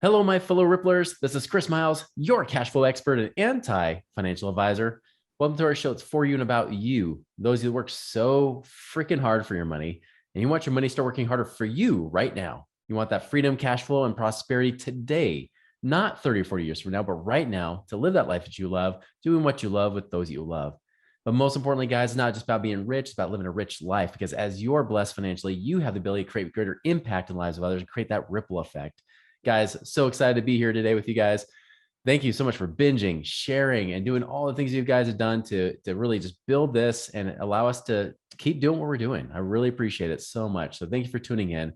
Hello, my fellow Ripplers. This is Chris Miles, your cash flow expert and anti-financial advisor. Welcome to our show. It's for you and about you, those who work so freaking hard for your money, and you want your money to start working harder for you right now. You want that freedom, cash flow, and prosperity today, not 30 or 40 years from now, but right now to live that life that you love, doing what you love with those you love. But most importantly, guys, it's not just about being rich, it's about living a rich life, because as you're blessed financially, you have the ability to create greater impact in the lives of others and create that ripple effect. Guys, so excited to be here today with you guys. Thank you so much for binging, sharing, and doing all the things you guys have done to really just build this and allow us to keep doing what we're doing. I really appreciate it so much. So thank you for tuning in.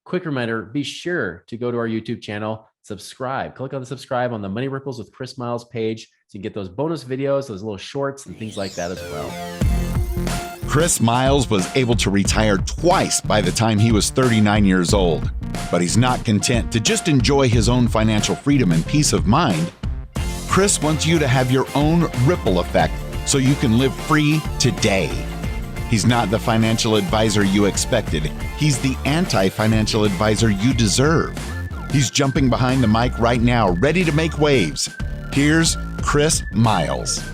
Quick reminder, be sure to go to our YouTube channel, subscribe, click on the subscribe on the Money Ripples with Chris Miles page so you can get those bonus videos, those little shorts and things like that as well. Chris Miles was able to retire twice by the time he was 39 years old, but he's not content to just enjoy his own financial freedom and peace of mind. Chris wants you to have your own ripple effect so you can live free today. He's not the financial advisor you expected. He's the anti-financial advisor you deserve. He's jumping behind the mic right now, ready to make waves. Here's Chris Miles.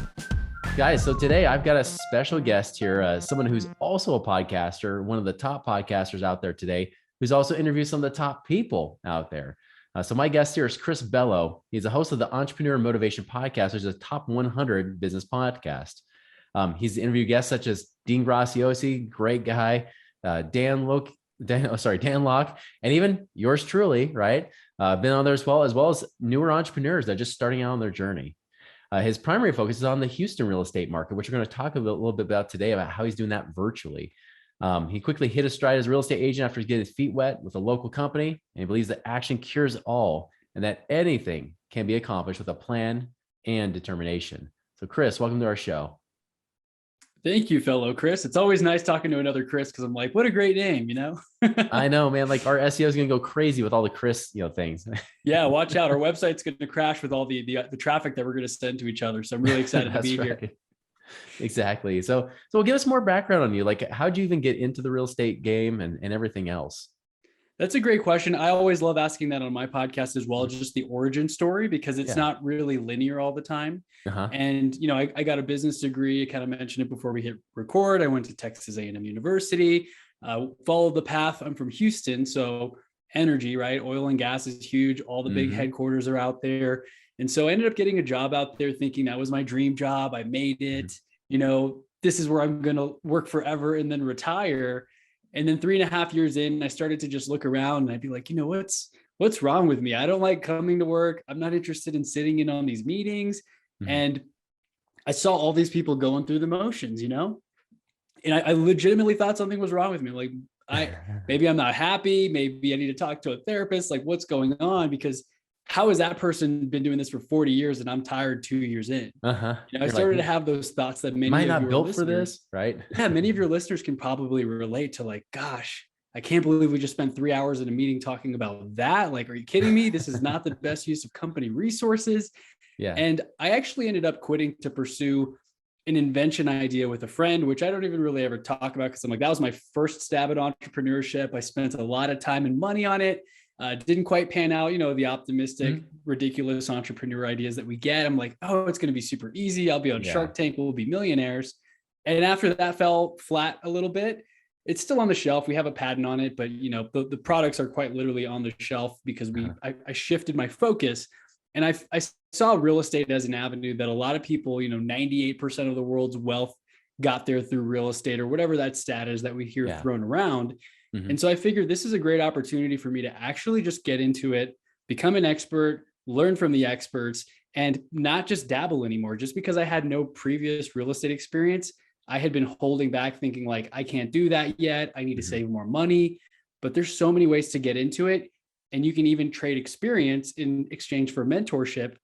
Guys, so today I've got a special guest here, someone who's also a podcaster, one of the top podcasters out there today, who's also interviewed some of the top people out there. So my guest here is Chris Bello. He's a host of the Entrepreneur Motivation Podcast, which is a top 100 business podcast. He's interviewed guests such as Dean Graciosi, great guy, Dan Locke, and even yours truly, right? Been on there as well as newer entrepreneurs that are just starting out on their journey. His primary focus is on the Houston real estate market, which we're going to talk a little bit about today, about how he's doing that virtually. He quickly hit his stride as a real estate agent after he getting his feet wet with a local company, and he believes that action cures all and that anything can be accomplished with a plan and determination. So Chris, welcome to our show. Thank you, fellow Chris. It's always nice talking to another Chris because I'm like, what a great name, you know? I know, man. Like our SEO is going to go crazy with all the Chris, things. Yeah, watch out. Our website's going to crash with all the traffic that we're going to send to each other. So I'm really excited to be here. Exactly. So give us more background on you. Like, how'd you even get into the real estate game and everything else? That's a great question. I always love asking that on my podcast as well, just the origin story, because it's not really linear all the time. And, I got a business degree. I kind of mentioned it before we hit record. I went to Texas A&M University, followed the path. I'm from Houston. So energy, right? Oil and gas is huge. All the big headquarters are out there. And so I ended up getting a job out there thinking that was my dream job. I made it, this is where I'm going to work forever and then retire. And then 3.5 years in, I started to just look around and I'd be like, what's wrong with me? I don't like coming to work. I'm not interested in sitting in on these meetings. And I saw all these people going through the motions, and I legitimately thought something was wrong with me. Like maybe I'm not happy. Maybe I need to talk to a therapist. Like what's going on? Because how has that person been doing this for 40 years and I'm tired 2 years in? I started to have those thoughts that many might of not your built listeners, for this, right? Yeah, many of your listeners can probably relate to like, gosh, I can't believe we just spent 3 hours in a meeting talking about that. Like, are you kidding me? This is not the best use of company resources. Yeah. And I actually ended up quitting to pursue an invention idea with a friend, which I don't even really ever talk about because I'm like, that was my first stab at entrepreneurship. I spent a lot of time and money on it. Didn't quite pan out, the optimistic, ridiculous entrepreneur ideas that we get. I'm like, oh, it's going to be super easy. I'll be on Shark Tank. We'll be millionaires. And after that fell flat a little bit, it's still on the shelf. We have a patent on it, but the products are quite literally on the shelf because I shifted my focus. And I saw real estate as an avenue that a lot of people, 98% of the world's wealth got there through real estate or whatever that stat is that we hear thrown around. And so I figured this is a great opportunity for me to actually just get into it, become an expert, learn from the experts, and not just dabble anymore. Just because I had no previous real estate experience, I had been holding back thinking like, I can't do that yet. I need to save more money, but there's so many ways to get into it. And you can even trade experience in exchange for mentorship,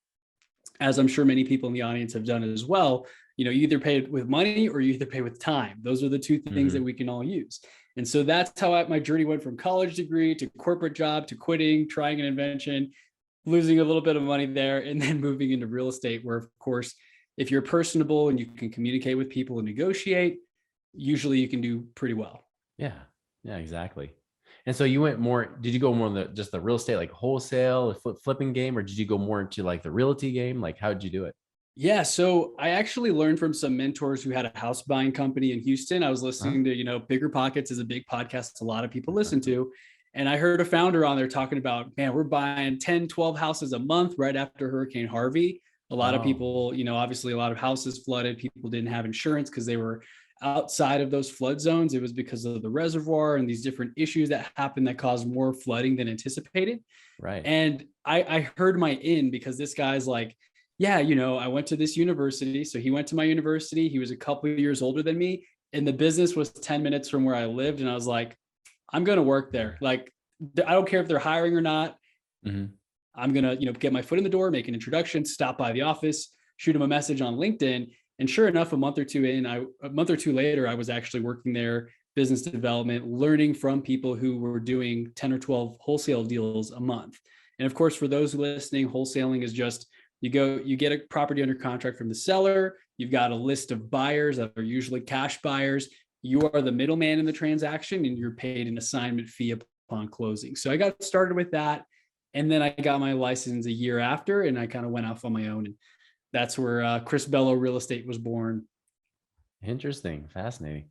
as I'm sure many people in the audience have done as well. You either pay with money or you either pay with time. Those are the two things that we can all use. And so that's how my journey went from college degree to corporate job to quitting, trying an invention, losing a little bit of money there, and then moving into real estate, where, of course, if you're personable and you can communicate with people and negotiate, usually you can do pretty well. Yeah, exactly. And so you went more, did you go more in just the real estate, like wholesale, flipping game, or did you go more into like the realty game? Like, how did you do it? Yeah, so I actually learned from some mentors who had a house buying company in Houston. I was Huh? listening to, Bigger Pockets is a big podcast a lot of people listen to. And I heard a founder on there talking about, man, we're buying 10, 12 houses a month right after Hurricane Harvey. A lot of Oh, people, obviously a lot of houses flooded. People didn't have insurance because they were outside of those flood zones. It was because of the reservoir and these different issues that happened that caused more flooding than anticipated. right. And I heard my in because this guy's like, yeah, I went to this university. So he went to my university. He was a couple of years older than me. And the business was 10 minutes from where I lived. And I was like, I'm going to work there. Like, I don't care if they're hiring or not. Mm-hmm. I'm going to, get my foot in the door, make an introduction, stop by the office, shoot him a message on LinkedIn. And sure enough, a month or two later, I was actually working there, business development, learning from people who were doing 10 or 12 wholesale deals a month. And of course, for those listening, wholesaling is just, you get a property under contract from the seller. You've got a list of buyers that are usually cash buyers. You are the middleman in the transaction and you're paid an assignment fee upon closing. So I got started with that. And then I got my license a year after and I kind of went off on my own. And that's where Chris Bello Real Estate was born. Interesting. Fascinating.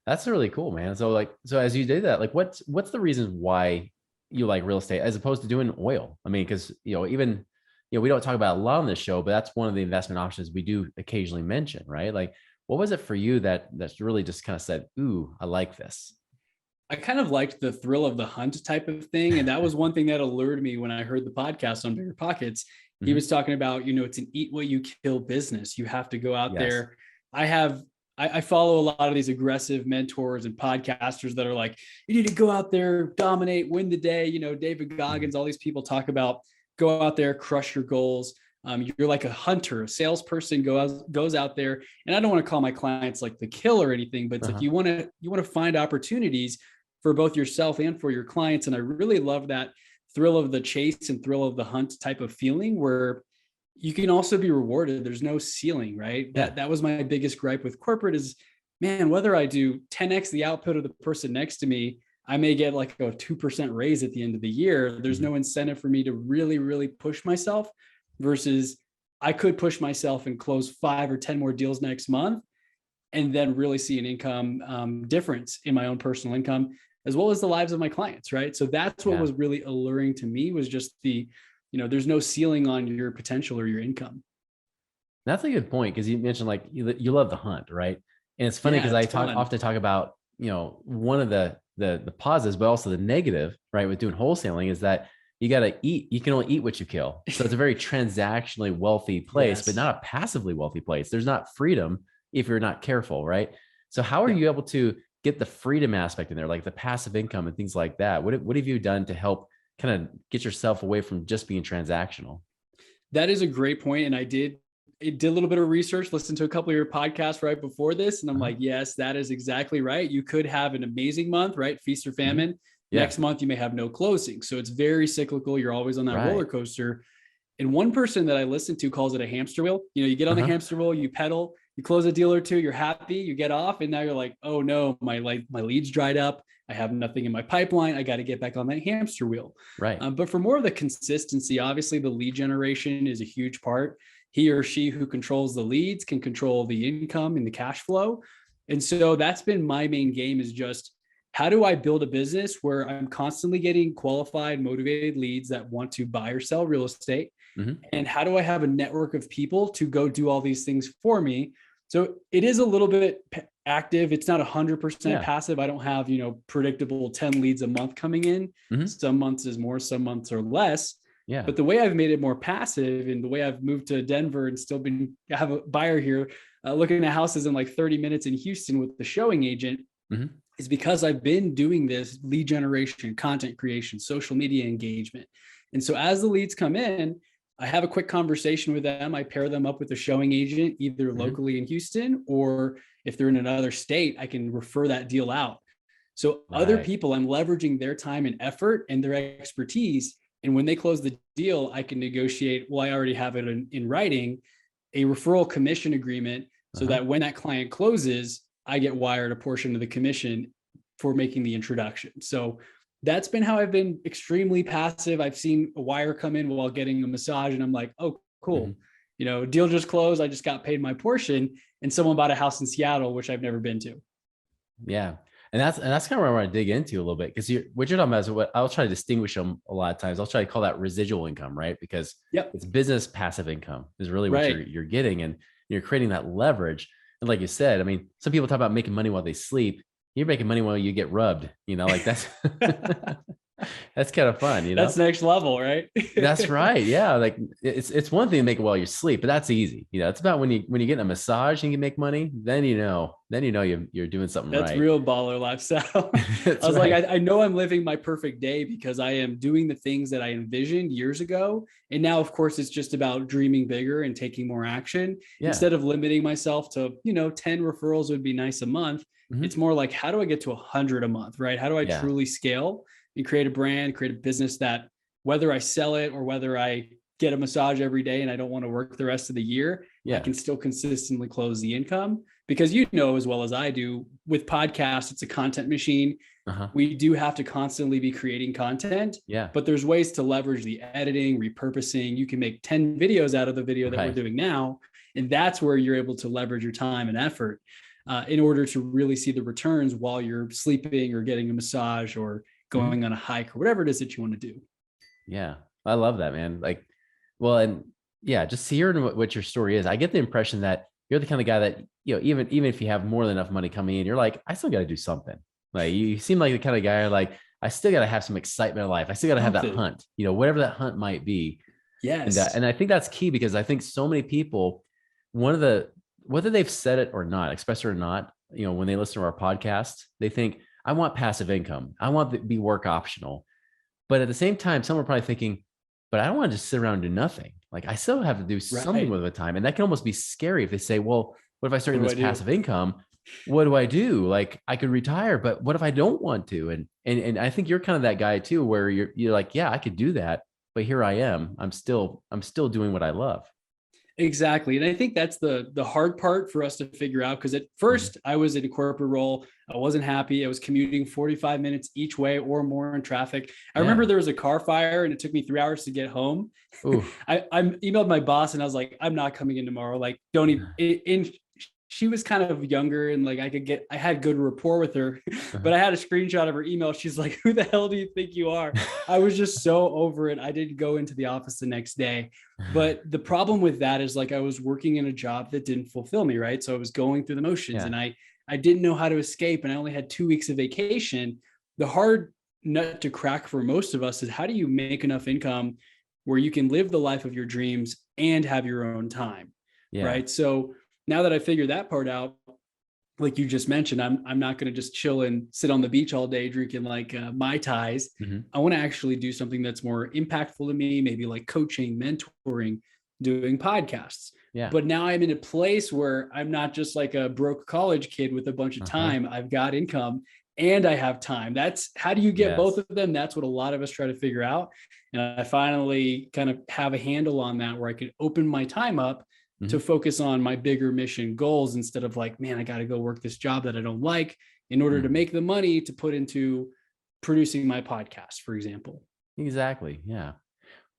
That's really cool, man. So like, so as you did that, like what's the reason why you like real estate as opposed to doing oil? I mean, because even we don't talk about it a lot on this show, but that's one of the investment options we do occasionally mention, right? Like, what was it for you that's really just kind of said, "Ooh, I like this." I kind of liked the thrill of the hunt type of thing. And that was one thing that allured me when I heard the podcast on Bigger Pockets. He Mhm. was talking about, it's an eat what you kill business. You have to go out Yes. there. I follow a lot of these aggressive mentors and podcasters that are like, you need to go out there, dominate, win the day. David Goggins, all these people talk about go out there, crush your goals. You're like a hunter, a salesperson goes out there. And I don't want to call my clients like the kill or anything, but it's like Uh-huh. you want to find opportunities for both yourself and for your clients. And I really love that thrill of the chase and thrill of the hunt type of feeling where you can also be rewarded. There's no ceiling, right? Yeah. That was my biggest gripe with corporate is, man, whether I do 10x the output of the person next to me, I may get like a 2% raise at the end of the year. There's Mhm. no incentive for me to really, really push myself versus I could push myself and close 5 or 10 more deals next month and then really see an income difference in my own personal income as well as the lives of my clients, right? So that's what Yeah. was really alluring to me was just there's no ceiling on your potential or your income. That's a good point because you mentioned like you love the hunt, right? And it's funny Yeah, because it's I fun. often talk about one of the positives, but also the negative, right, with doing wholesaling is that you got to eat. You can only eat what you kill. So it's a very transactionally wealthy place, but Yes. not a passively wealthy place. There's not freedom if you're not careful, right? So how are Yep. you able to get the freedom aspect in there, like the passive income and things like that? What have you done to help kind of get yourself away from just being transactional? That is a great point. And I did a little bit of research, listened to a couple of your podcasts right before this. And I'm Uh-huh. like, yes, that is exactly right. You could have an amazing month, right? Feast or Mhm. famine. Yeah. Next month, you may have no closing. So it's very cyclical. You're always on that roller Right. coaster. And one person that I listened to calls it a hamster wheel. You get on the Uh-huh. hamster wheel, you pedal, you close a deal or two, you're happy, you get off, and now you're like, oh no, my leads dried up. I have nothing in my pipeline. I got to get back on that hamster wheel. Right. But for more of the consistency, obviously the lead generation is a huge part. He or she who controls the leads can control the income and the cash flow. And so that's been my main game is just how do I build a business where I'm constantly getting qualified, motivated leads that want to buy or sell real estate? Mhm. And how do I have a network of people to go do all these things for me? So it is a little bit active. It's not 100% Yeah. passive. I don't have, predictable 10 leads a month coming in. Mhm. Some months is more, some months are less. Yeah. But the way I've made it more passive and the way I've moved to Denver and still have a buyer here looking at houses in like 30 minutes in Houston with the showing agent Mhm. is because I've been doing this lead generation, content creation, social media engagement. And so as the leads come in, I have a quick conversation with them. I pair them up with a showing agent, either Mhm. locally in Houston or if they're in another state, I can refer that deal out. So other Right. people, I'm leveraging their time and effort and their expertise. And when they close the deal, I can negotiate, well, I already have it in writing, a referral commission agreement so Uh-huh. that when that client closes, I get wired a portion of the commission for making the introduction. So that's been how I've been extremely passive. I've seen a wire come in while getting a massage and I'm like, oh, cool. Deal just closed. I just got paid my portion, and someone bought a house in Seattle, which I've never been to. Yeah. And that's kind of where I want to dig into a little bit, because what you're talking about is what I'll try to distinguish them a lot of times. I'll try to call that residual income, right? Because it's business passive income is really what you're getting, and you're creating that leverage. And like you said, I mean, some people talk about making money while they sleep. You're making money while you get rubbed, like that's, that's kind of fun, That's next level, right? That's right. Yeah. Like it's one thing to make it while you sleep, but that's easy. It's about when you get a massage and you make money, then you're doing something right. That's real baller lifestyle. I was like, I know I'm living my perfect day because I am doing the things that I envisioned years ago. And now, of course, it's just about dreaming bigger and taking more action. Instead of limiting myself to, 10 referrals would be nice a month. It's more like, how do I get to 100 a month, right? How do I truly scale and create a brand, create a business that, whether I sell it or whether I get a massage every day and I don't want to work the rest of the year, I can still consistently close the income. Because as well as I do, with podcasts, it's a content machine. We do have to constantly be creating content, but there's ways to leverage the editing, repurposing. You can make 10 videos out of the video that we're doing now. And that's where you're able to leverage your time and effort in order to really see the returns while you're sleeping or getting a massage or going on a hike or whatever it is that you want to do. Yeah. I love that, man. Like, well, and just hearing what your story is, I get the impression that you're the kind of guy that, even if you have more than enough money coming in, you're like, I still got to do something. Like, you seem like the kind of guy like, I still got to have some excitement in life. I still got to have that hunt, whatever that hunt might be. Yes. And I think that's key, because I think so many people, whether they've said it or not, expressed it or not, when they listen to our podcast, they think, I want passive income. I want to be work optional. But at the same time, some are probably thinking, but I don't want to just sit around and do nothing. Like, I still have to do something with the time. And that can almost be scary if they say, well, what if I start getting this passive income? What do I do? Like, I could retire, but what if I don't want to? And I think you're kind of that guy too, where you're like, yeah, I could do that, but here I am. I'm still doing what I love. Exactly. And I think that's the hard part for us to figure out, because at first I was in a corporate role. I wasn't happy. I was commuting 45 minutes each way or more in traffic. I remember there was a car fire and it took me 3 hours to get home. I emailed my boss and I was like, I'm not coming in tomorrow. Like, don't even. She was kind of younger and like I had good rapport with her, but I had a screenshot of her email. She's like, who the hell do you think you are? I was just so over it. I didn't go into the office the next day. But the problem with that is, like, I was working in a job that didn't fulfill me, right? So I was going through the motions and I didn't know how to escape, and I only had 2 weeks of vacation. The hard nut to crack for most of us is, how do you make enough income where you can live the life of your dreams and have your own time, right? So now that I figured that part out, like you just mentioned, I'm not going to just chill and sit on the beach all day drinking like Mai Tais. I want to actually do something that's more impactful to me, maybe like coaching, mentoring, doing podcasts. But now I'm in a place where I'm not just like a broke college kid with a bunch of time. I've got income and I have time. That's how do you get both of them? That's what a lot of us try to figure out. And I finally kind of have a handle on that, where I can open my time up to focus on my bigger mission goals, instead of like, man, I got to go work this job that I don't like in order to make the money to put into producing my podcast, for example. Exactly. Yeah.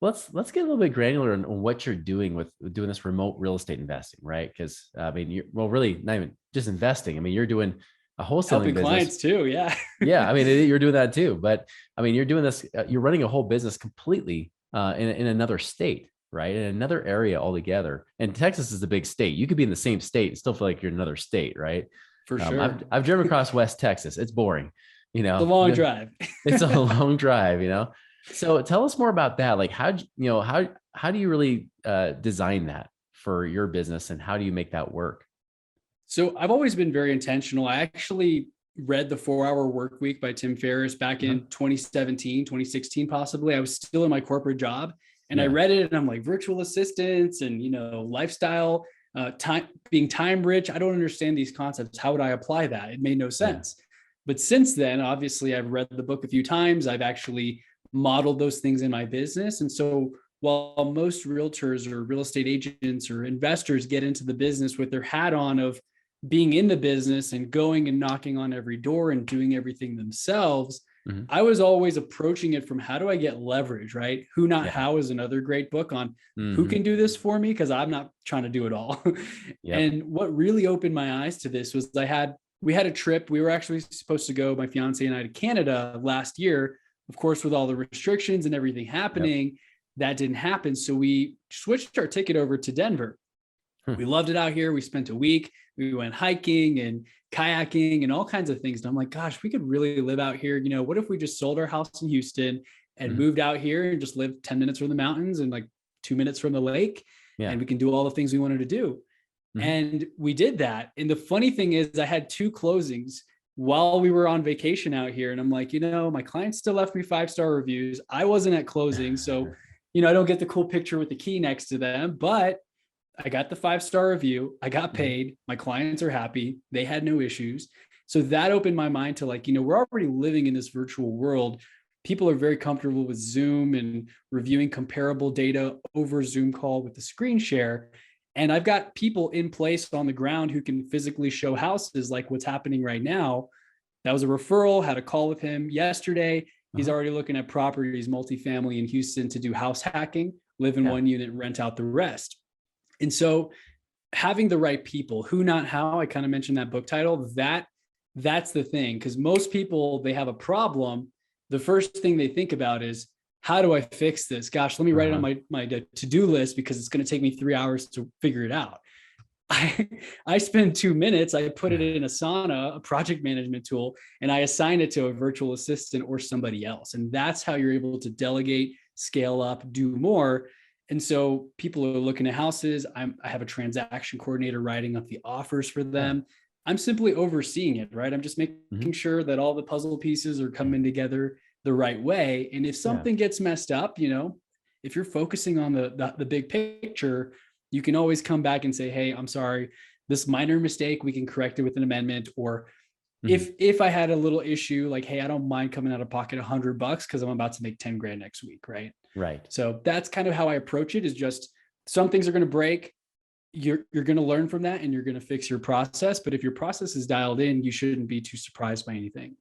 Let's get a little bit granular on what you're doing with doing this remote real estate investing, right? Because I mean, really not even just investing. I mean, you're doing a wholesaling helping business. Clients too. Yeah. Yeah. I mean, you're doing that too, but I mean, you're doing this, you're running a whole business completely in another state, right? In another area altogether. And Texas is a big state. You could be in the same state and still feel like you're in another state, right? For sure. I've driven across West Texas. It's boring, It's a long drive. It's a long drive, So tell us more about that. Like, how do you really design that for your business, and how do you make that work? So I've always been very intentional. I actually read The 4-Hour Work Week by Tim Ferriss back in 2017, 2016, possibly. I was still in my corporate job. And I read it and I'm like, virtual assistants and, lifestyle, being time rich. I don't understand these concepts. How would I apply that? It made no sense. But since then, obviously, I've read the book a few times. I've actually modeled those things in my business. And so while most realtors or real estate agents or investors get into the business with their hat on of being in the business and going and knocking on every door and doing everything themselves, Mhm. I was always approaching it from how do I get leverage, right? Who Not Yeah. How is another great book on who Mhm. can do this for me, because I'm not trying to do it all. Yep. And what really opened my eyes to this was we had a trip. We were actually supposed to go, my fiance and I, to Canada last year. Of course, with all the restrictions and everything happening, that didn't happen. So we switched our ticket over to Denver. Hmm. We loved it out here. We spent a week. We went hiking and kayaking and all kinds of things. And I'm like, gosh, we could really live out here. What if we just sold our house in Houston and Mhm. moved out here and just lived 10 minutes from the mountains and like 2 minutes from the lake, Yeah. and we can do all the things we wanted to do. Mhm. And we did that. And the funny thing is, I had 2 closings while we were on vacation out here. And I'm like, my clients still left me 5-star reviews. I wasn't at closing. So, I don't get the cool picture with the key next to them, but I got the 5-star review. I got paid. My clients are happy. They had no issues. So that opened my mind to like, we're already living in this virtual world. People are very comfortable with Zoom and reviewing comparable data over Zoom call with the screen share. And I've got people in place on the ground who can physically show houses like what's happening right now. That was a referral, had a call with him yesterday. He's already looking at properties, multifamily in Houston, to do house hacking, live in one unit, rent out the rest. And so having the right people, who, not how, I kind of mentioned that book title, that's the thing. Because most people, they have a problem. The first thing they think about is, how do I fix this? Gosh, let me write it on my to-do list because it's going to take me 3 hours to figure it out. I spend 2 minutes, I put it in Asana, a project management tool, and I assign it to a virtual assistant or somebody else. And that's how you're able to delegate, scale up, do more. And so people are looking at houses. I have a transaction coordinator writing up the offers for them. I'm simply overseeing it, right? I'm just making sure that all the puzzle pieces are coming together the right way. And if something gets messed up, if you're focusing on the big picture, you can always come back and say, hey, I'm sorry, this minor mistake, we can correct it with an amendment. Or if I had a little issue, like, hey, I don't mind coming out of pocket $100 because I'm about to make 10 grand next week. Right. Right. So that's kind of how I approach it, is just some things are going to break. You're going to learn from that and you're going to fix your process. But if your process is dialed in, you shouldn't be too surprised by anything.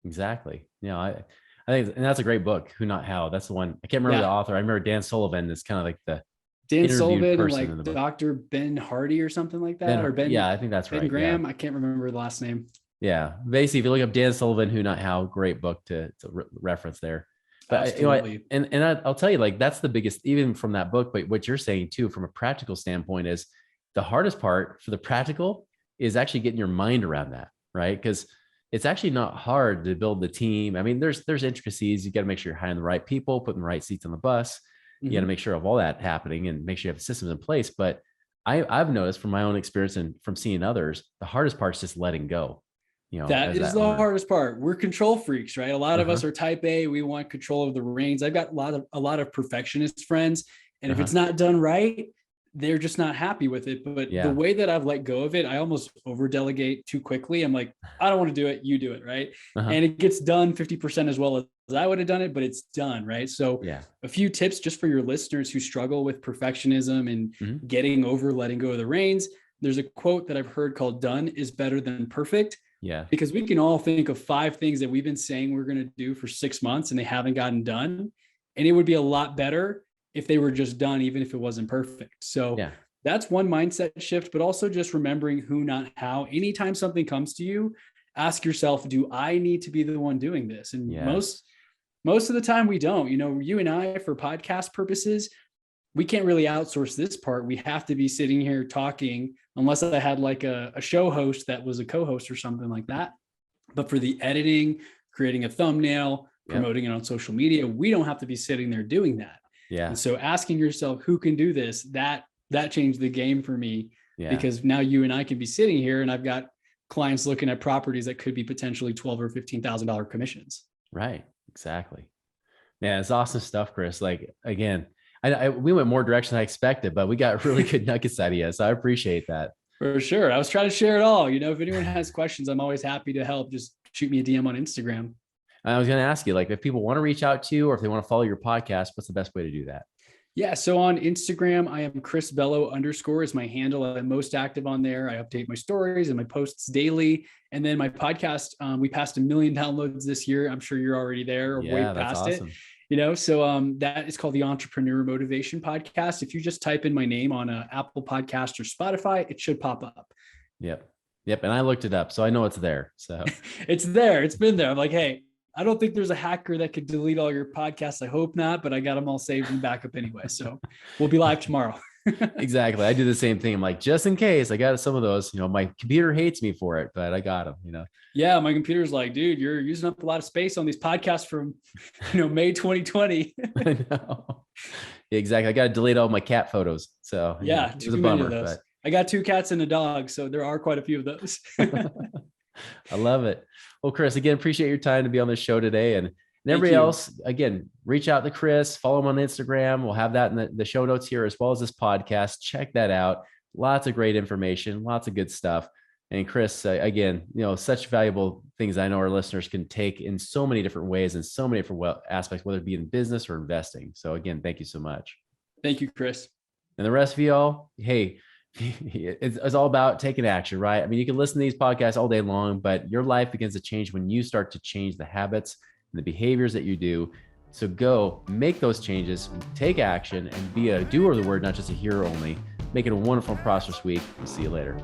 Exactly. I think, and that's a great book, Who Not How. That's the one. I can't remember the author. I remember Dan Sullivan is kind of like the Dan interviewed Sullivan and person like in the book. Dr. Ben Hardy or something like that. Or Ben. Yeah, I think that's right. Ben Graham. I can't remember the last name. Yeah. Basically, if you look up Dan Sullivan, Who Not How, great book to reference there. But Absolutely. and I'll tell you, like, that's the biggest, even from that book, but what you're saying too, from a practical standpoint, is the hardest part for the practical is actually getting your mind around that, right? Because it's actually not hard to build the team. I mean, there's intricacies. You got to make sure you're hiring the right people, putting the right seats on the bus. You got to make sure of all that happening and make sure you have systems in place. But I've noticed from my own experience and from seeing others, the hardest part is just letting go. That is the hardest part. We're control freaks, right? A lot of us are type A. We want control of the reins. I've got a lot of perfectionist friends. And if it's not done right, they're just not happy with it. But the way that I've let go of it, I almost over delegate too quickly. I'm like, I don't want to do it. You do it. Right. And it gets done 50% as well as I would have done it, but it's done. Right. So a few tips just for your listeners who struggle with perfectionism and getting over letting go of the reins. There's a quote that I've heard called, done is better than perfect. Yeah. Because we can all think of 5 things that we've been saying we're going to do for 6 months and they haven't gotten done. And it would be a lot better if they were just done, even if it wasn't perfect. So that's one mindset shift, but also just remembering who, not how. Anytime something comes to you, ask yourself, do I need to be the one doing this? And most of the time we don't. You and I, for podcast purposes, we can't really outsource this part. We have to be sitting here talking, unless I had like a show host that was a co-host or something like that. But for the editing, creating a thumbnail, promoting it on social media, we don't have to be sitting there doing that. Yeah. And so asking yourself who can do this, that changed the game for me, because now you and I can be sitting here and I've got clients looking at properties that could be potentially $12,000 or $15,000 commissions. Right. Exactly. Yeah. It's awesome stuff, Chris. Like, again, we went more direction than I expected, but we got really good nuggets out of you. So I appreciate that. For sure. I was trying to share it all. If anyone has questions, I'm always happy to help. Just shoot me a DM on Instagram. I was going to ask you, like, if people want to reach out to you or if they want to follow your podcast, what's the best way to do that? Yeah. So on Instagram, I am Chris Bello _ is my handle. I'm most active on there. I update my stories and my posts daily. And then my podcast, we passed 1 million downloads this year. I'm sure you're already there or way past it. So that is called the Entrepreneur Motivation Podcast. If you just type in my name on Apple Podcast or Spotify, it should pop up. Yep. And I looked it up, so I know it's there. So it's there. It's been there. I'm like, hey, I don't think there's a hacker that could delete all your podcasts. I hope not, but I got them all saved in backup anyway. So we'll be live tomorrow. Exactly. I do the same thing. I'm like, just in case I got some of those, my computer hates me for it, but I got them, Yeah. My computer's like, dude, you're using up a lot of space on these podcasts from, May 2020. I know. Yeah, exactly. I got to delete all my cat photos. So yeah, it was a bummer, but I got 2 cats and a dog. So there are quite a few of those. I love it. Well, Chris, again, appreciate your time to be on the show today. And everybody else, again, reach out to Chris, follow him on Instagram. We'll have that in the show notes here, as well as this podcast. Check that out. Lots of great information, lots of good stuff. And Chris, again, such valuable things I know our listeners can take in so many different ways and so many different aspects, whether it be in business or investing. So again, thank you so much. Thank you, Chris. And the rest of y'all, hey, it's all about taking action, right? I mean, you can listen to these podcasts all day long, but your life begins to change when you start to change the habits and the behaviors that you do. So go make those changes, take action, and be a doer of the word, not just a hearer only. Make it a wonderful and prosperous week. We'll see you later.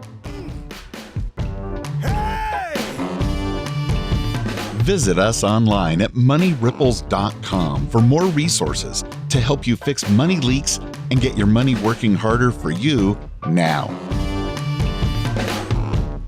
Visit us online at moneyripples.com for more resources to help you fix money leaks and get your money working harder for you now.